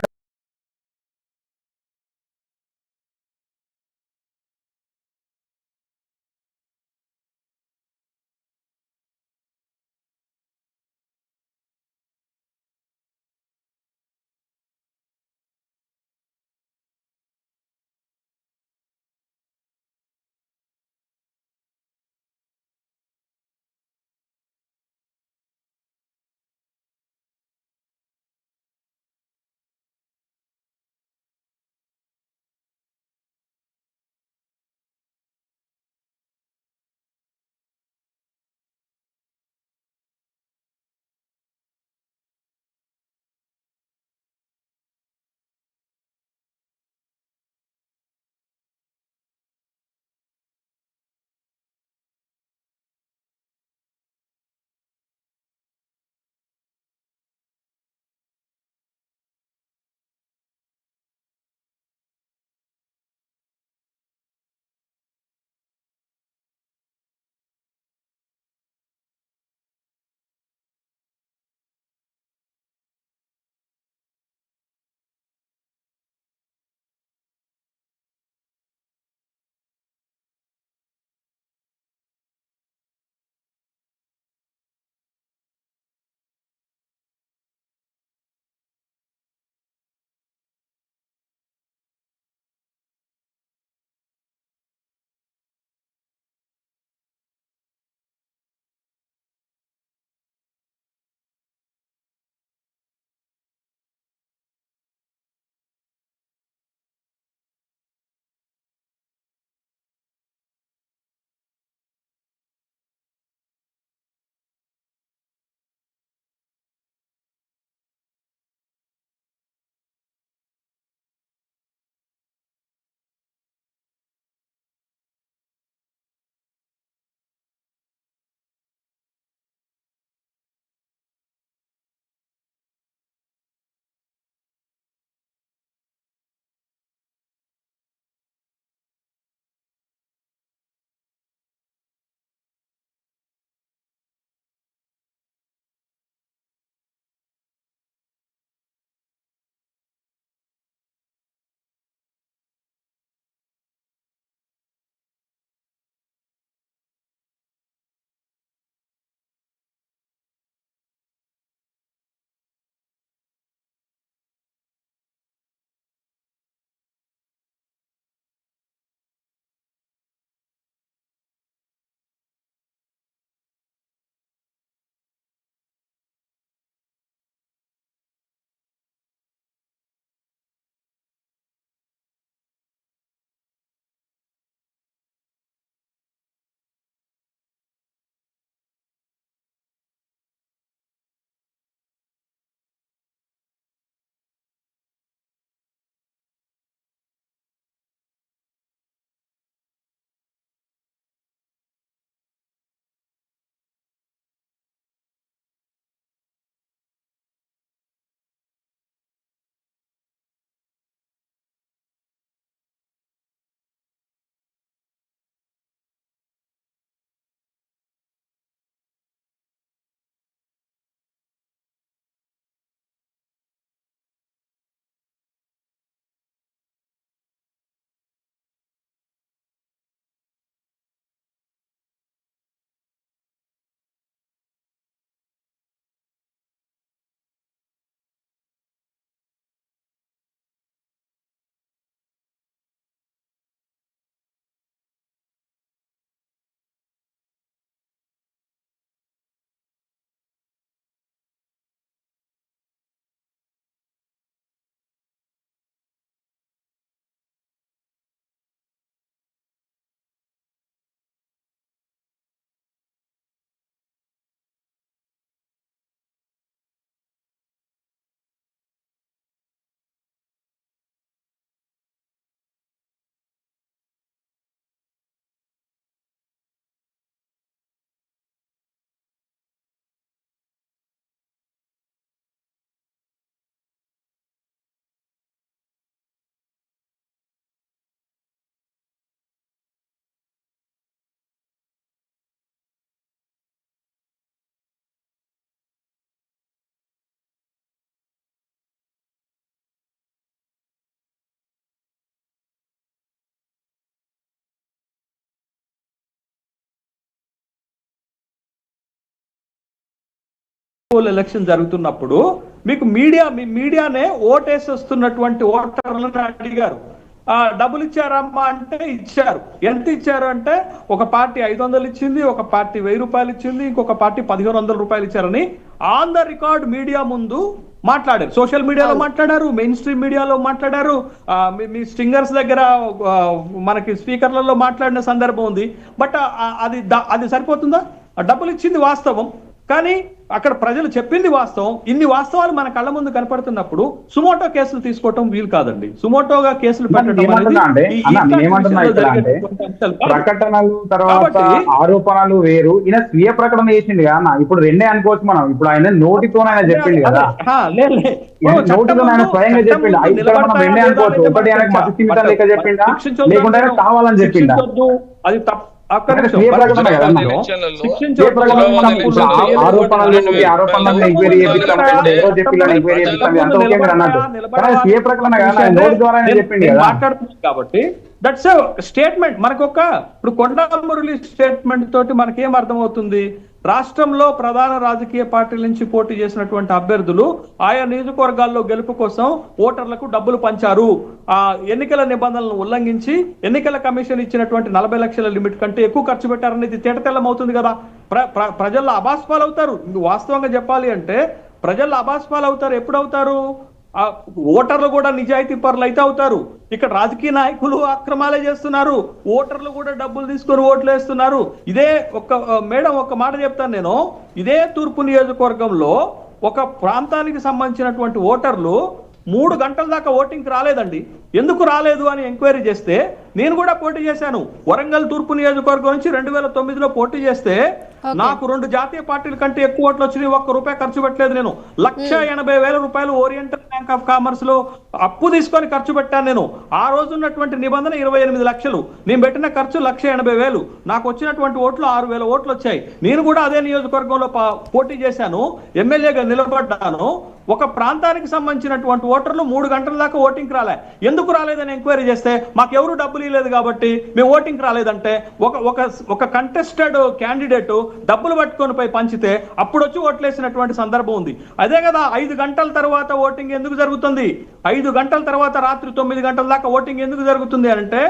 ఎలక్షన్ జరుగుతున్నప్పుడు మీకు మీడియానే ఓటేసి వస్తున్నటువంటి ఓటర్లను అడిగారు, డబ్బులు ఇచ్చారమ్మా అంటే ఇచ్చారు. ఎంత ఇచ్చారు అంటే ఒక పార్టీ 500 ఇచ్చింది, ఒక పార్టీ 1000 రూపాయలు ఇచ్చింది, ఇంకొక పార్టీ 1500 రూపాయలు ఇచ్చారని ఆన్ ద రికార్డ్ మీడియా ముందు మాట్లాడారు. సోషల్ మీడియాలో మాట్లాడారు, మెయిన్ స్ట్రీమ్ మీడియాలో మాట్లాడారు, మీ స్టింగర్స్ దగ్గర మనకి స్పీకర్లలో మాట్లాడిన సందర్భం ఉంది. బట్ అది సరిపోతుందా? డబ్బులు ఇచ్చింది వాస్తవం, కానీ అక్కడ ప్రజలు చెప్పింది వాస్తవం. ఇన్ని వాస్తవాలు మన కళ్ళ ముందు కనపడుతున్నప్పుడు సుమోటో కేసులు తీసుకోవటం వీలు కాదండి. సుమోటోగా కేసులు ప్రకటనలు తర్వాత ఆరోపణలు వేరు, ఈయన స్వీయ ప్రకటన చేసిండు కదా, ఇప్పుడు రెండే అనుకోవచ్చు మనం. ఇప్పుడు ఆయన నోటితోనైనా చెప్పిండు కదా, నోటితో ఆయన స్వయంగా చెప్పిండు. ఇక్కడ మనం రెండే అనుకోవచ్చు, ఒకటి ఆయనకు మత సీమితం లేక చెప్పిండా, లేకుంటే కావాలని చెప్పిండా? అది తప్పు. కాబట్టి దట్స్ స్టేట్మెంట్. మనకొక ఇప్పుడు కొండా మురళి స్టేట్మెంట్ తోటి మనకేం అర్థమవుతుంది? రాష్ట్రంలో ప్రధాన రాజకీయ పార్టీల నుంచి పోటీ చేసినటువంటి అభ్యర్థులు ఆయా నియోజకవర్గాల్లో గెలుపు కోసం ఓటర్లకు డబ్బులు పంచారు, ఎన్నికల నిబంధనలను ఉల్లంఘించి ఎన్నికల కమిషన్ ఇచ్చినటువంటి 40 లక్షల లిమిట్ కంటే ఎక్కువ ఖర్చు పెట్టారనేది తేటతెల్లం అవుతుంది కదా. ప్రజల్లో అబాస్పాలు అవుతారు. వాస్తవంగా చెప్పాలి అంటే ప్రజల్లో అబాస్పాలు అవుతారు. ఎప్పుడవుతారు? ఓటర్లు కూడా నిజాయితీ పరులు అయితే అవుతారు. ఇక్కడ రాజకీయ నాయకులు అక్రమాలే చేస్తున్నారు, ఓటర్లు కూడా డబ్బులు తీసుకొని ఓట్లు వేస్తున్నారు. ఇదే మేడం ఒక మాట చెప్తాను నేను, ఇదే తూర్పు నియోజకవర్గంలో ఒక ప్రాంతానికి సంబంధించినటువంటి ఓటర్లు 3 గంటల దాకా ఓటింగ్కి రాలేదండి. ఎందుకు రాలేదు అని ఎంక్వైరీ చేస్తే, నేను కూడా పోటీ చేశాను వరంగల్ తూర్పు నియోజకవర్గం నుంచి 2009లో పోటీ చేస్తే నాకు 2 జాతీయ పార్టీల కంటే ఎక్కువ ఓట్లు వచ్చినాయి. ₹1 ఖర్చు పెట్టలేదు. నేను 1,80,000 రూపాయలు ఓరియంటల్ బ్యాంక్ ఆఫ్ కామర్స్ లో అప్పు తీసుకొని ఖర్చు పెట్టాను. నేను ఆ రోజు ఉన్నటువంటి నిబంధన 28 లక్షలు, నేను పెట్టిన ఖర్చు 1,80,000, నాకు వచ్చినటువంటి ఓట్లు 6,000 ఓట్లు వచ్చాయి. నేను కూడా అదే నియోజకవర్గంలో పోటీ చేశాను, ఎమ్మెల్యేగా నిలబడ్డాను. ఒక ప్రాంతానికి సంబంధించినటువంటి ఓటర్లు 3 గంటల దాకా ఓటింగ్కి రాలే. ఎందుకు రాలేదని ఎంక్వైరీ చేస్తే మాకెవరు డబ్బులు ఇవ్వలేదు కాబట్టి మేము ఓటింగ్కి రాలేదంటే, ఒక కంటెస్టెడ్ క్యాండిడేట్ డబ్బులు పట్టుకొని పోయి పంచితే అప్పుడు వచ్చి ఓట్లేసినటువంటి సందర్భం ఉంది. అదే కదా 5 గంటల తర్వాత ఓటింగ్ ఎందుకు జరుగుతుంది? 5 గంటల తర్వాత రాత్రి 9 గంటల దాకా ఓటింగ్ ఎందుకు జరుగుతుంది అంటే,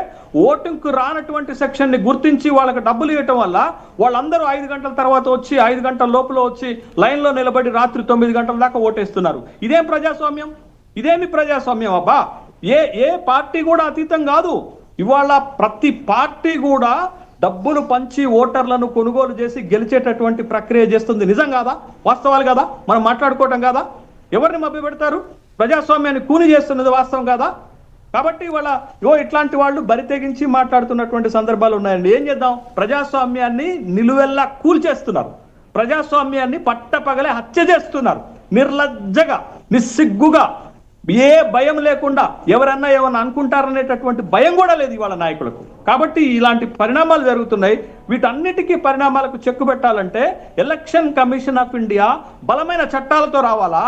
ఓటింగ్కు రానటువంటి సెక్షన్ ని గుర్తించి వాళ్ళకి డబ్బులు ఇవ్వటం వల్ల వాళ్ళందరూ 5 గంటల తర్వాత వచ్చి 5 గంటల లోపల వచ్చి లైన్ లో నిలబడి రాత్రి 9 గంటల దాకా ఓటేస్తున్నారు. ఇదేం ప్రజాస్వామ్యం? ఇదేమి ప్రజాస్వామ్యం అబ్బా? ఏ పార్టీ కూడా అతీతం కాదు. ఇవాళ ప్రతి పార్టీ కూడా డబ్బులు పంచి ఓటర్లను కొనుగోలు చేసి గెలిచేటటువంటి ప్రక్రియ చేస్తుంది. నిజం కాదా? వాస్తవాలు కదా మనం మాట్లాడుకోవటం కాదా? ఎవరిని మభ్యపెడతారు? ప్రజాస్వామ్యాన్ని కూని చేస్తున్నది వాస్తవం కాదా? కాబట్టి ఇవాళ ఇట్లాంటి వాళ్ళు బరి తెగించి మాట్లాడుతున్నటువంటి సందర్భాలు ఉన్నాయండి. ఏం చేద్దాం? ప్రజాస్వామ్యాన్ని నిలువెల్లా కూల్చేస్తున్నారు, ప్రజాస్వామ్యాన్ని పట్టపగలే హత్య చేస్తున్నారు, నిర్లజ్జగా నిస్సిగ్గుగా, ఏ భయం లేకుండా ఎవరన్నా ఏమన్నా అనుకుంటారనేటటువంటి భయం కూడా లేదు ఇవాళ నాయకులకు. కాబట్టి ఇలాంటి పరిణామాలు జరుగుతున్నాయి. వీటన్నిటికీ పరిణామాలకు చెక్కు పెట్టాలంటే ఎలక్షన్ కమిషన్ ఆఫ్ ఇండియా బలమైన చట్టాలతో రావాలా,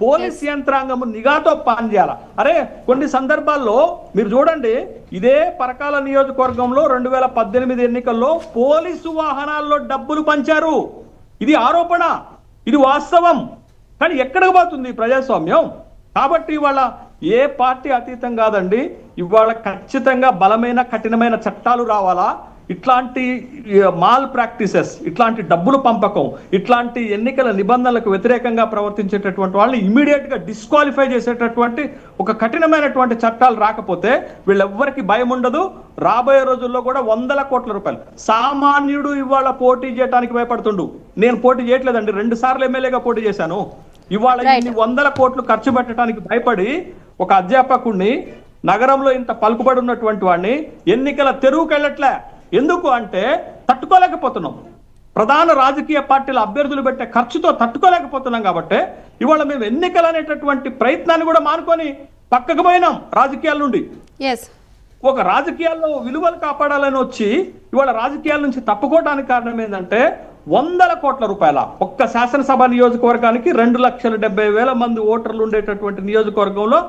పోలీస్ యంత్రాంగము నిఘాతో పనిచేయాలా. అరే కొన్ని సందర్భాల్లో మీరు చూడండి, ఇదే పరకాల నియోజకవర్గంలో 2018 ఎన్నికల్లో పోలీసు వాహనాల్లో డబ్బులు పంచారు. ఇది ఆరోపణ, ఇది వాస్తవం. కానీ ఎక్కడికి పోతుంది ప్రజాస్వామ్యం? కాబట్టి ఇవాళ ఏ పార్టీ అతీతం కాదండి. ఇవాళ ఖచ్చితంగా బలమైన కఠినమైన చట్టాలు రావాలా. ఇట్లాంటి మాల్ ప్రాక్టీసెస్, ఇట్లాంటి డబ్బులు పంపకం, ఇట్లాంటి ఎన్నికల నిబంధనలకు వ్యతిరేకంగా ప్రవర్తించేటటువంటి వాళ్ళని ఇమీడియట్ గా డిస్క్వాలిఫై చేసేటటువంటి ఒక కఠినమైనటువంటి చట్టాలు రాకపోతే వీళ్ళెవ్వరికి భయం ఉండదు. రాబోయే రోజుల్లో కూడా 100 కోట్ల రూపాయలు సామాన్యుడు ఇవాళ పోటీ చేయడానికి భయపడుతుండు. నేను పోటీ చేయట్లేదండి, 2 సార్లు ఎమ్మెల్యేగా పోటీ చేశాను. ఇవాళ ఇన్ని 100 కోట్లు ఖర్చు పెట్టడానికి భయపడి ఒక అధ్యాపకుడిని, నగరంలో ఇంత పలుకుబడి ఉన్నటువంటి వాడిని ఎన్నికల తెరువుకి వెళ్ళట్లే. ఎందుకు అంటే తట్టుకోలేకపోతున్నాం. ప్రధాన రాజకీయ పార్టీల అభ్యర్థులు పెట్టే ఖర్చుతో తట్టుకోలేకపోతున్నాం. కాబట్టి ఇవాళ మేము ఎన్నికలు అనేటటువంటి ప్రయత్నాన్ని కూడా మానుకొని పక్కకు పోయినాం రాజకీయాల నుండి. ఒక రాజకీయాల్లో విలువలు కాపాడాలని వచ్చి ఇవాళ రాజకీయాల నుంచి తప్పుకోవడానికి కారణం ఏంటంటే 100 కోట్ల రూపాయల ఒక్క శాసనసభ నియోజకవర్గానికి 2,70,000 మంది ఓటర్లు ఉండేటటువంటి నియోజకవర్గంలో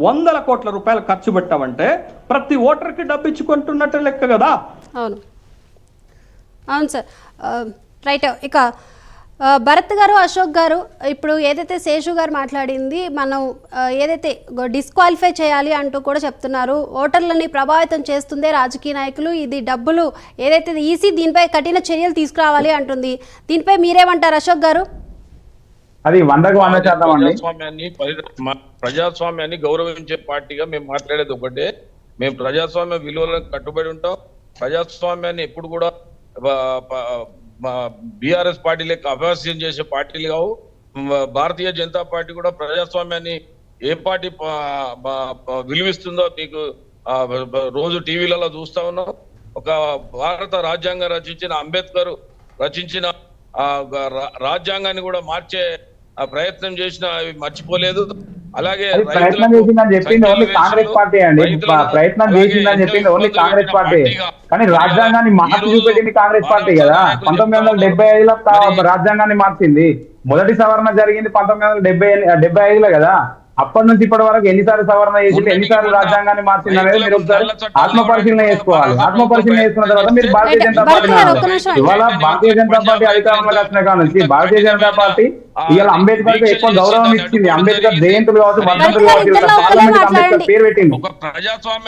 100 కోట్ల రూపాయలు ఖర్చు పెట్టామంటే ప్రతి ఓటర్కి డబ్బు ఇచ్చుకుంటున్నట్టు లెక్క కదా. అవును అవును సార్, రైట్. ఇక భరత్ గారు, అశోక్ గారు, ఇప్పుడు ఏదైతే శేషు గారు మాట్లాడింది మనం ఏదైతే డిస్క్వాలిఫై చేయాలి అంటూ కూడా చెప్తున్నారు. ఓటర్లని ప్రభావితం చేస్తుందే రాజకీయ నాయకులు, ఇది డబ్బులు ఏదైతే ఈసీ దీనిపై కఠిన చర్యలు తీసుకురావాలి అంటుంది. దీనిపై మీరేమంటారు అశోక్ గారు? అది 100% అండి. ప్రజాస్వామ్యాన్ని గౌరవించే పార్టీగా మేము మాట్లాడేది ఒకటే, మేము ప్రజాస్వామ్య విలువలకు కట్టుబడి ఉంటాం. ప్రజాస్వామ్యాన్ని ఎప్పుడు కూడా బీఆర్ఎస్ పార్టీలకు అపహాస్యం చేసే పార్టీలు కావు. భారతీయ జనతా పార్టీ కూడా ప్రజాస్వామ్యాన్ని ఏ పార్టీ విలువిస్తుందో మీకు రోజు టీవీలలో చూస్తా ఉన్నాం. ఒక భారత రాజ్యాంగం రచించిన అంబేద్కర్ రచించిన రాజ్యాంగాన్ని కూడా మార్చే ప్రయత్నం చేసిన మర్చిపోలేదు. అలాగే ప్రయత్నం చేసిందని చెప్పింది ఓన్లీ కాంగ్రెస్ పార్టీ అండి. ప్రయత్నం చేసిందని చెప్పింది ఓన్లీ కాంగ్రెస్ పార్టీ, కానీ రాజ్యాంగాన్ని మార్చి చూపెట్టింది కాంగ్రెస్ పార్టీ కదా. 1975లో రాజ్యాంగాన్ని మార్చింది. మొదటి సవరణ జరిగింది 1975లో కదా. అప్పటి నుంచి ఇప్పటి వరకు ఎన్నిసార్లు సవరణ చేసింది, ఎన్నిసార్లు రాజ్యాంగాన్ని మార్చింది అనేది మీరు ఒకసారి ఆత్మపరిశీలన చేసుకోవాలి. ఆత్మపరిశీలన చేసుకున్న తర్వాత మీరు భారతీయ జనతా పార్టీ ఇవాళ భారతీయ జనతా పార్టీ అధికారంలోకి వచ్చిన కాడ నుంచి భారతీయ జనతా పార్టీ ఇవాళ అంబేద్కర్ కి ఎక్కువ గౌరవం ఇచ్చింది. అంబేద్కర్ జయంతులు కావచ్చు, వర్ధంతులు కావచ్చు, పార్లమెంట్ అంబేద్కర్ పేరు పెట్టింది.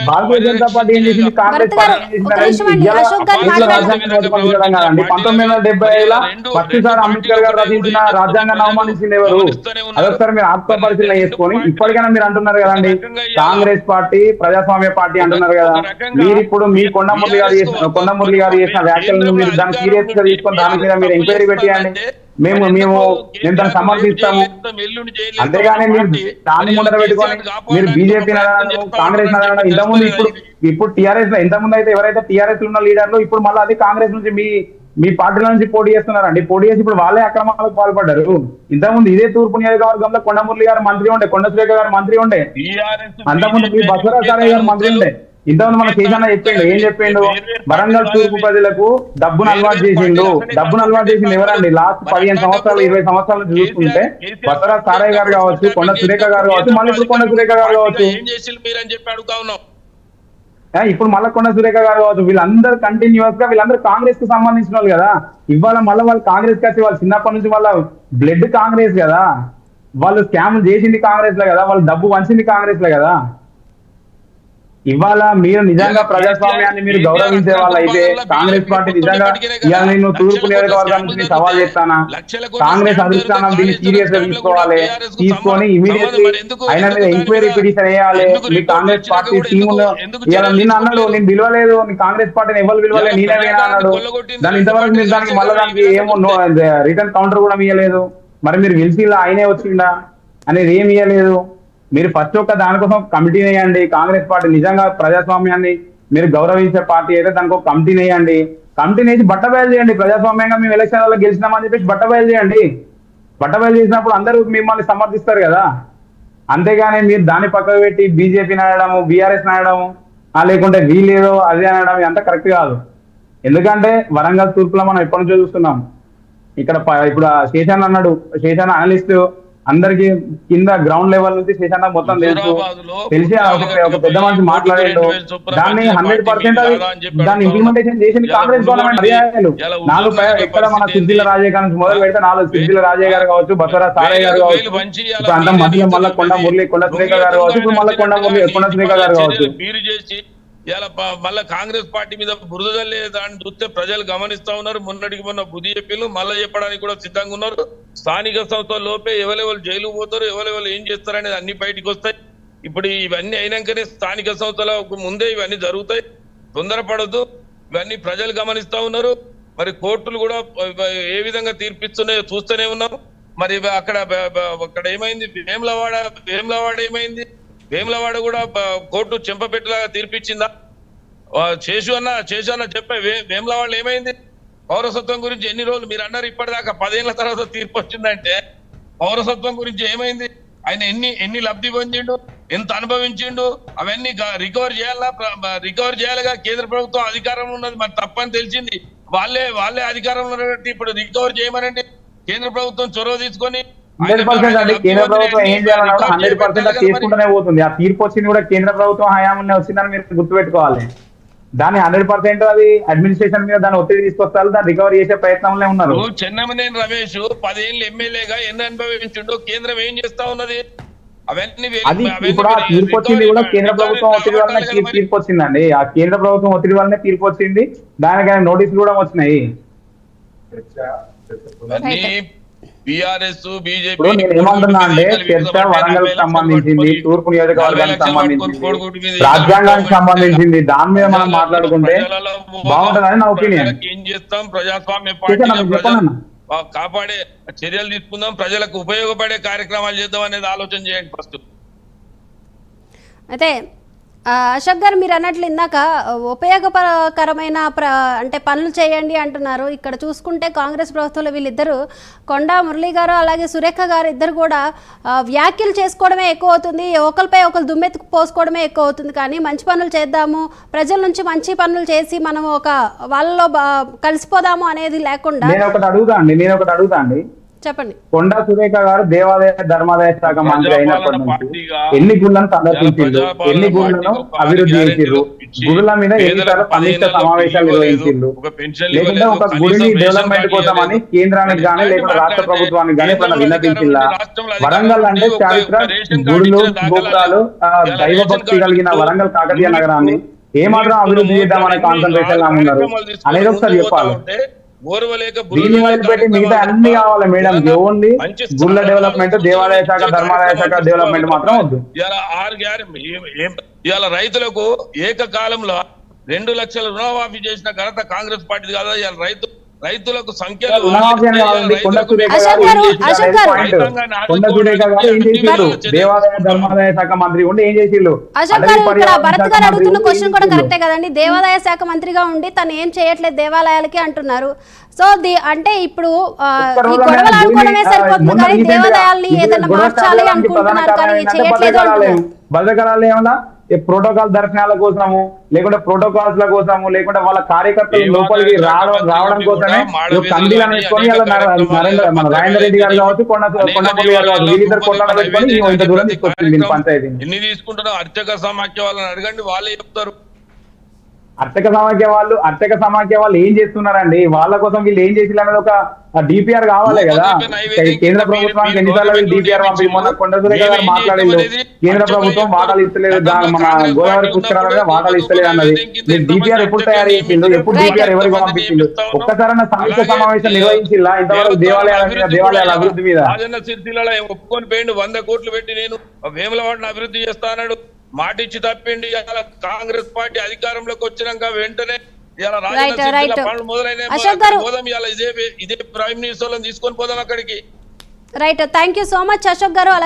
భారతీయ జనతా పార్టీ ఏం చేసింది, కాంగ్రెస్ పార్టీ ఏం చేసింది, రాజ్యాంగం రూపొందించడం కాదండి. 1975లో ఫస్ట్ సార్ అంబేద్కర్ గారు రచించిన రాజ్యాంగాన్ని అవమానించింది ఎవరు? అదొకసారి మీరు ఆత్మపరిశీలన చేసుకొని ఇప్పటికైనా మీరు అంటున్నారు కదండి కాంగ్రెస్ పార్టీ ప్రజాస్వామ్య పార్టీ అంటున్నారు కదా. మీరు ఇప్పుడు మీ కొండమురళి గారు చేసిన వ్యాఖ్యలను మీరు దాన్ని సీరియస్ గా తీసుకొని దాని మీద మీరు ఎంక్వైరీ పెట్టియండి. మేము దాన్ని సమర్థిస్తాము. అంతేగాని మీరు దాన్ని ముందర పెట్టుకొని మీరు బీజేపీ కాంగ్రెస్ ఇంతకుముందు ఇప్పుడు టీఆర్ఎస్ లో ఇంతకుముందు అయితే ఎవరైతే టీఆర్ఎస్ ఉన్న లీడర్లు ఇప్పుడు మళ్ళీ అది కాంగ్రెస్ నుంచి మీ పార్టీల నుంచి పోటీ చేస్తున్నారండి. పోటీ చేసి ఇప్పుడు వాళ్ళే అక్రమాలకు పాల్పడ్డారు. ఇంతకుముందు ఇదే తూర్పు నియోజకవర్గంలో కొండమురళి గారు మంత్రి ఉండే, కొండ సురేఖ గారు మంత్రి ఉండే, అంతకుముందు మీ బసవరాజ్ సారయ్య గారు మంత్రి ఉండే. ఇంతకుముందు మన కేసీఆర్ చెప్పిండు, ఏం చెప్పిండు, వరంగల్ తూర్పు ప్రజలకు డబ్బును అలవాటు చేసిండు. డబ్బును అలవాటు చేసింది ఎవరండి? లాస్ట్ 15 సంవత్సరాలు 20 సంవత్సరాలు చూసుకుంటే బసవరాజ్ సారయ్య గారు కావచ్చు, కొండ సురేఖ గారు కావచ్చు, మళ్ళీ ఇప్పుడు కొండ సురేఖ గారు కావచ్చు, ఇప్పుడు మళ్ళీ కొండ సురేఖ గారు కావచ్చు, వీళ్ళందరూ కంటిన్యూస్ గా వీళ్ళందరూ కాంగ్రెస్ కు సంబంధించిన వాళ్ళు కదా. ఇవాళ మళ్ళీ వాళ్ళు కాంగ్రెస్ కి వచ్చి వాళ్ళు చిన్నప్పటి నుంచి వాళ్ళ బ్లడ్ కాంగ్రెస్ కదా. వాళ్ళు స్కామ్ చేసింది కాంగ్రెస్ లో కదా, వాళ్ళు డబ్బు వంచింది కాంగ్రెస్ లో కదా. ఇవాళ మీరు నిజంగా ప్రజాస్వామ్యాన్ని మీరు గౌరవించే వాళ్ళు అయితే కాంగ్రెస్ పార్టీ నిజంగా ఇవాళ నేను తూర్పు నియోజకవర్గం నుంచి సవాల్ చేస్తానా, కాంగ్రెస్ అధిష్టానం దీన్ని సీరియస్ గా తీసుకోవాలి. తీసుకొని ఇమీడియట్లీ ఆయన మీద ఎంక్వైరీ పిటిషన్ వేయాలి. మీ కాంగ్రెస్ పార్టీ టీమ్ ఇవాళ నిన్న అన్నాడు, నేను పిలవలేదు, నీ కాంగ్రెస్ పార్టీని ఎవరు పిలవలేదు, నేనే వేనా అన్నాడు. దాని ఇంతవరకు మీరు దానికి మళ్ళీ దానికి ఏమో రిటర్న్ కౌంటర్ కూడా ఇవ్వలేదు. మరి మీరు గెలిచి ఆయనే వచ్చిందా అనేది ఏమి ఇవ్వలేదు. మీరు ఫస్ట్ ఒక దానికోసం కమిటీ వేయండి. కాంగ్రెస్ పార్టీ నిజంగా ప్రజాస్వామ్యాన్ని మీరు గౌరవించే పార్టీ అయితే దానికి ఒక కమిటీ వేయండి. కమిటీ వేసి బట్టబయలు చేయండి. ప్రజాస్వామ్యంగా మేము ఎలక్షన్లలో గెలిచినామని చెప్పేసి బట్టబయలు చేయండి. బట్టబయలు చేసినప్పుడు అందరూ మిమ్మల్ని సమర్థిస్తారు కదా. అంతేగాని మీరు దాన్ని పక్కకు పెట్టి బీజేపీని అనడము, బీఆర్ఎస్ అనడము, లేకుంటే వీలేదో అది అనడం అంత కరెక్ట్ కాదు. ఎందుకంటే వరంగల్ తూర్పులో మనం ఎప్పటి నుంచో చూస్తున్నాం. ఇక్కడ ఇప్పుడు శేషాన్ అన్నాడు, శేషాన్ అనలిస్ట్ అందరికి కింద గ్రౌండ్ లెవెల్ నుంచి శేషాన్న మొత్తం తెలుసు. తెలిసి ఒక పెద్ద మనిషి మాట్లాడాడు. దాన్ని 100% దాన్ని ఇంప్లిమెంటేషన్ చేసింది కాంగ్రెస్ గవర్నమెంట్. పర్యాయాలు 4 ఎక్కడ మన సిద్దిల రాజయ్య గారి నుంచి మొదలు పెడితే 4 సిద్దిల రాజయ్య గారు కావచ్చు, బసవరాజ్ సారయ్య గారు కావచ్చు, ఇప్పుడు అంత మధ్యలో మళ్ళీ కొండ మురళి, కొండ సురేఖ గారు కావచ్చు, ఇప్పుడు మళ్ళీ కొండ సురేఖ గారు కావచ్చు. ఇలా మళ్ళీ కాంగ్రెస్ పార్టీ మీద బురద జల్లేదాన్ని చూస్తే ప్రజలు గమనిస్తా ఉన్నారు. మొన్నటికి మొన్న బుద్ధి చెప్పిళ్ళు, మళ్ళీ చెప్పడానికి కూడా సిద్ధంగా ఉన్నారు. స్థానిక సంస్థల లోపే ఎవరెవరు జైలు పోతారు, ఎవరెవరు ఏం చేస్తారు అనేది అన్ని బయటకు వస్తాయి. ఇప్పుడు ఇవన్నీ అయినాకనే స్థానిక సంస్థల ముందే ఇవన్నీ జరుగుతాయి. తొందరపడద్దు, ఇవన్నీ ప్రజలు గమనిస్తా ఉన్నారు. మరి కోర్టులు కూడా ఏ విధంగా తీర్పిస్తున్నాయో చూస్తూనే ఉన్నాం. మరి అక్కడ ఏమైంది, వేములవాడ ఏమైంది? వేములవాడ కూడా కోర్టు చెంపపెట్టలాగా తీర్పిచ్చిందా? శేషు అన్న చెప్పే వేములవాడ ఏమైంది? పౌరసత్వం గురించి ఎన్ని రోజులు మీరు అన్నారు, ఇప్పటిదాకా 10 ఏళ్ల తర్వాత తీర్పు వచ్చిందంటే పౌరసత్వం గురించి ఏమైంది? ఆయన ఎన్ని లబ్ధి పొందిండు, ఎంత అనుభవించిండు, అవన్నీ రికవర్ చేయాలిగా. కేంద్ర ప్రభుత్వం అధికారంలో ఉన్నది, మరి తప్పని తెలిసింది. వాళ్ళే అధికారంలో ఉన్నట్టు ఇప్పుడు రికవర్ చేయమనండి. కేంద్ర ప్రభుత్వం చొరవ తీసుకొని 100% అండి. కేంద్ర ప్రభుత్వం ఏం చేయాలన్నా 100% చేసుకుంటూనే పోతుంది. ఆ తీర్పు వచ్చింది కూడా కేంద్ర ప్రభుత్వం హయాంలోనే వచ్చిందని మీరు గుర్తుపెట్టుకోవాలి. దాన్ని 100% అది అడ్మినిస్ట్రేషన్ మీద దాన్ని ఒత్తిడి తీసుకొస్తారు, దాన్ని రికవరీ చేసే ప్రయత్నంలో ఉన్నారు. చెన్నమనేని రమేష్ 10 ఏళ్ళు ఎమ్మెల్యేగా ఎన్ని అనుభవించిండో, కేంద్రం ఏం చేస్తా ఉన్నది? అవన్నీ అది ఇప్పుడు ఆ తీర్పు వచ్చింది కూడా కేంద్ర ప్రభుత్వం ఒత్తిడి వల్లనే తీర్పు వచ్చిందండి. ఆ కేంద్ర ప్రభుత్వం ఒత్తిడి వల్లనే తీర్పు వచ్చింది, దానికైనా నోటీసులు కూడా వచ్చినాయి. బీఆర్ఎస్ బీజేపీ ఇప్పుడు నేను ఏమంటున్నా అంటే చర్చ వరంగల్ సంబంధించింది, తూర్పు నియోజకవర్గానికి సంబంధించింది, రాజ్యాంగానికి సంబంధించింది, దాని మీద మనం మాట్లాడుకుంటే బాగుంటుందని నా ఒపీనియన్. ఏం చేస్తాం? ప్రజాస్వామ్య పార్టీ కాపాడే చర్యలు తీసుకుందాం, ప్రజలకు ఉపయోగపడే కార్యక్రమాలు చేద్దాం అనేది ఆలోచన చేయండి ఫస్ట్. అయితే అశోక్ గారు మీరు అన్నట్లు ఇందాక ఉపయోగకరమైన అంటే పనులు చేయండి అంటున్నారు. ఇక్కడ చూసుకుంటే కాంగ్రెస్ ప్రభుత్వంలో వీళ్ళిద్దరూ కొండా మురళీ గారు అలాగే సురేఖ గారు ఇద్దరు కూడా వ్యాఖ్యలు చేసుకోవడమే ఎక్కువ అవుతుంది, ఒకరిపై ఒకరు దుమ్మెత్తుకు పోసుకోవడమే ఎక్కువ అవుతుంది. కానీ మంచి పనులు చేద్దాము, ప్రజల నుంచి మంచి పనులు చేసి మనం ఒక వాళ్ళలో కలిసిపోదాము అనేది లేకుండా. నేను ఒకటి అడుగుతా అండి చెప్పండి. కొండా సురేఖ గారు దేవాదాయ ధర్మాదాయ శాఖ మంత్రి అయినప్పటి నుంచి ఎన్ని గుళ్ళను సందర్శించారు, ఎన్ని గుళ్ళను అభివృద్ధి చేసిర్రు, గుడుల మీద ఎన్నిసార్లు సమీక్ష సమావేశాలు నిర్వహించారు, లేకుంటే ఒక గుడిని డెవలప్మెంట్ కోసం అని కేంద్రానికి గానీ లేకుంటే రాష్ట్ర ప్రభుత్వానికి గానీ ఎప్పుడైనా విన్నతించిందా? వరంగల్ అంటే చారిత్ర, గుడులు, గోపురాలు, దైవ భక్తి కలిగిన వరంగల్ కాకతీయ నగరాన్ని ఏమాత్రం అభివృద్ధి చేద్దామనే కాన్సన్ట్రేషన్ గా ఉన్నారు అనేది ఒకసారి చెప్పాలి. దీన్ని వదిలిపెట్టి మిగతా అన్ని కావాలి మేడం, ఓన్లీ గుళ్ళ డెవలప్మెంట్, దేవాలయ శాఖ, ధర్మాదాయ శాఖ డెవలప్మెంట్ మాత్రం వద్దు. ఇవాళ రైతులకు ఏకకాలంలో 2 లక్షల రుణమాఫీ చేసిన ఘనత కాంగ్రెస్ పార్టీ కాదా? ఇవాళ రైతులకు సంఖ్యలు దేవాదాయ ధర్మాదాయ శాఖ మంత్రి ఉండి ఏం చేసిళ్ళు? అశోక్ గారు ఇక్కడ భరత్ గారు అడుగుతున్న క్వశ్చన్ కూడా కరెక్టే కదండి. దేవాదాయ శాఖ మంత్రిగా ఉండి తను ఏం చేయట్లేదు దేవాలయాలకి అంటున్నారు. సో అంటే ఇప్పుడు ఈ గొడవలు ఆడుకోవడమే సరిపోతుంది కానీ దేవాలయాల్ని ఏదైనా మార్చాలి అనుకుంటున్నారు కానీ చేయట్లేదు అంటున్నారు. భద్రకాలు ఏమన్నా ప్రోటోకాల్ దర్శనాల కోసము, లేకుంటే ప్రోటోకాల్స్ ల కోసము, లేకుంటే వాళ్ళ కార్యకర్తలు లోపలికి రావడం కోసమే కందిలు అనేసుకొని మన రాజేందర్ రెడ్డి గారు కావచ్చు, కొండపల్లి గారు కావచ్చు, వీరిద్దరు కొట్లాడ పెట్టుకొని ఇంత దూరం తీసుకొచ్చింది పంచాయతీ. ఎన్ని తీసుకుంటున్నావు? అర్చక సమాఖ్య వాళ్ళని అడగండి, వాళ్ళే చెప్తారు. అర్చక సమాఖ్య వాళ్ళు ఏం చేస్తున్నారండి? వాళ్ళ కోసం వీళ్ళు ఏం చేసి అనేది ఒక డిపిఆర్ కావాలి కదా. కేంద్ర ప్రభుత్వానికి ఎన్నిసార్లు డిపిఆర్ పంపి మొన్న కొండసురేఖ గారు మాట్లాడేది కేంద్ర ప్రభుత్వం వాటాలు ఇస్తలేదు, మన గోదావరి పుష్కరాల మీద వాటాలు ఇస్తలేదు అన్నది. మీరు డిపిఆర్ ఎప్పుడు తయారు చేసిండు, ఎప్పుడు డిపిఆర్ ఎవరికి పంపించిండు? ఒక్కసారైనా సమీక్ష సమావేశం నిర్వహించిల్లా ఇంతవరకు దేవాలయాల అభివృద్ధి మీద? రాజన్న సిరిసిల్లలో ఒప్పుకొని పోయిండు, 100 కోట్లు పెట్టి నేను వేములవాడను అభివృద్ధి చేస్తా అన్నాడు, మాటిచ్చి తప్పిండి. కాంగ్రెస్ పార్టీ అధికారంలోకి వచ్చినాక వెంటనే ఇదే ప్రైమ్ మినిస్టర్ తీసుకొని పోదాం అక్కడికి. Right, thank you so much Ashok garu. అలాగే